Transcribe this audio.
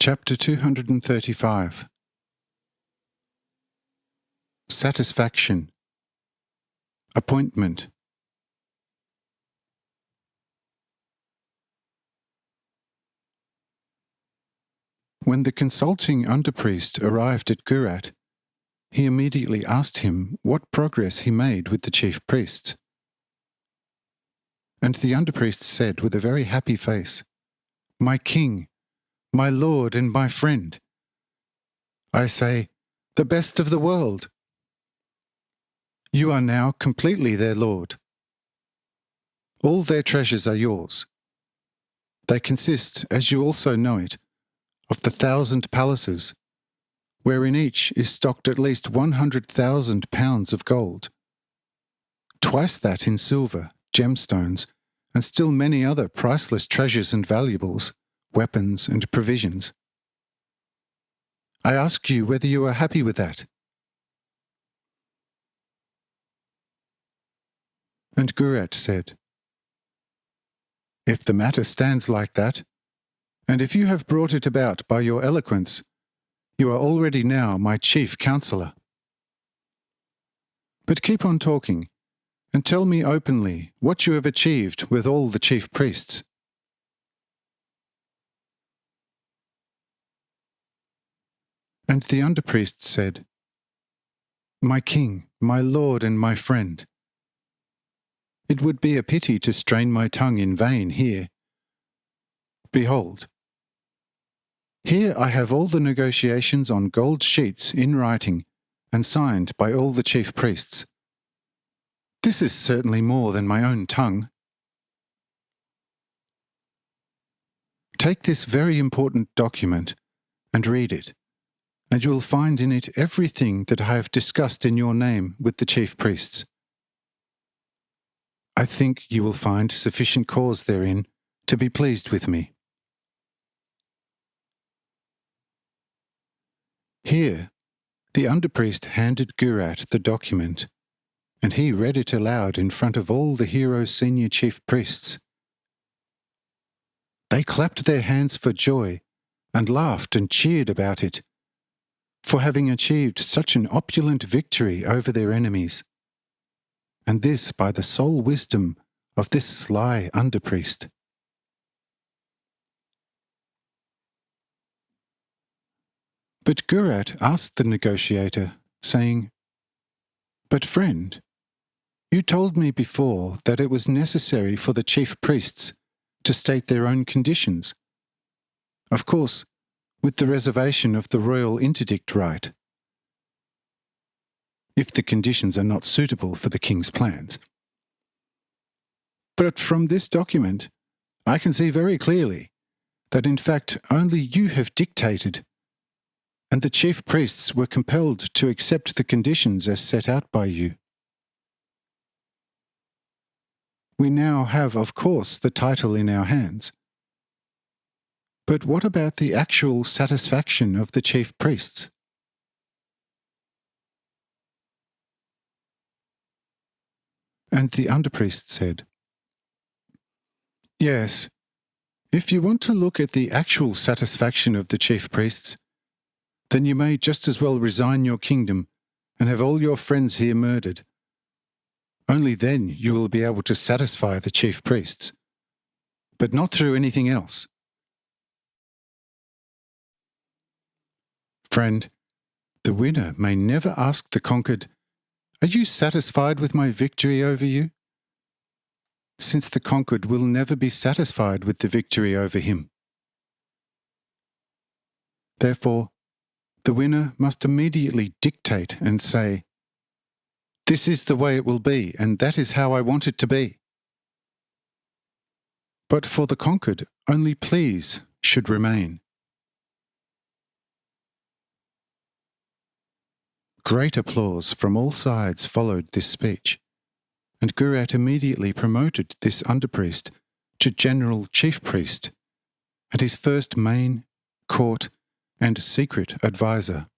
Chapter 235. Satisfaction. Appointment. When the consulting underpriest arrived at Graz, he immediately asked him what progress he made with the chief priests. And the underpriest said with a very happy face, "My king, my lord and my friend, I say, the best of the world. You are now completely their lord. All their treasures are yours. They consist, as you also know it, of the 1,000 palaces, wherein each is stocked at least 100,000 pounds of gold, twice that in silver, gemstones, and still many other priceless treasures and valuables, weapons and provisions. I ask you whether you are happy with that." And Graz said, "If the matter stands like that, and if you have brought it about by your eloquence, you are already now my chief counsellor. But keep on talking, and tell me openly what you have achieved with all the chief priests." And the underpriest said, "My king, my lord and my friend, it would be a pity to strain my tongue in vain here. Behold, here I have all the negotiations on gold sheets in writing and signed by all the chief priests. This is certainly more than my own tongue. Take this very important document and read it, and you will find in it everything that I have discussed in your name with the chief priests. I think you will find sufficient cause therein to be pleased with me." Here, the underpriest handed Graz the document, and he read it aloud in front of all the hero's senior chief priests. They clapped their hands for joy and laughed and cheered about it, for having achieved such an opulent victory over their enemies, and this by the sole wisdom of this sly underpriest. But Graz asked the negotiator, saying, "But friend, you told me before that it was necessary for the chief priests to state their own conditions, of course, with the reservation of the royal interdict right, if the conditions are not suitable for the king's plans. But from this document, I can see very clearly that in fact only you have dictated, and the chief priests were compelled to accept the conditions as set out by you. We now have, of course, the title in our hands. But what about the actual satisfaction of the chief priests?" And the underpriest said, "Yes, if you want to look at the actual satisfaction of the chief priests, then you may just as well resign your kingdom and have all your friends here murdered. Only then you will be able to satisfy the chief priests, but not through anything else. Friend, the winner may never ask the conquered, 'Are you satisfied with my victory over you?' Since the conquered will never be satisfied with the victory over him. Therefore, the winner must immediately dictate and say, 'This is the way it will be, and that is how I want it to be.' But for the conquered, only please should remain." Great applause from all sides followed this speech, and Graz immediately promoted this underpriest to general chief priest, and his first main, court, and secret adviser.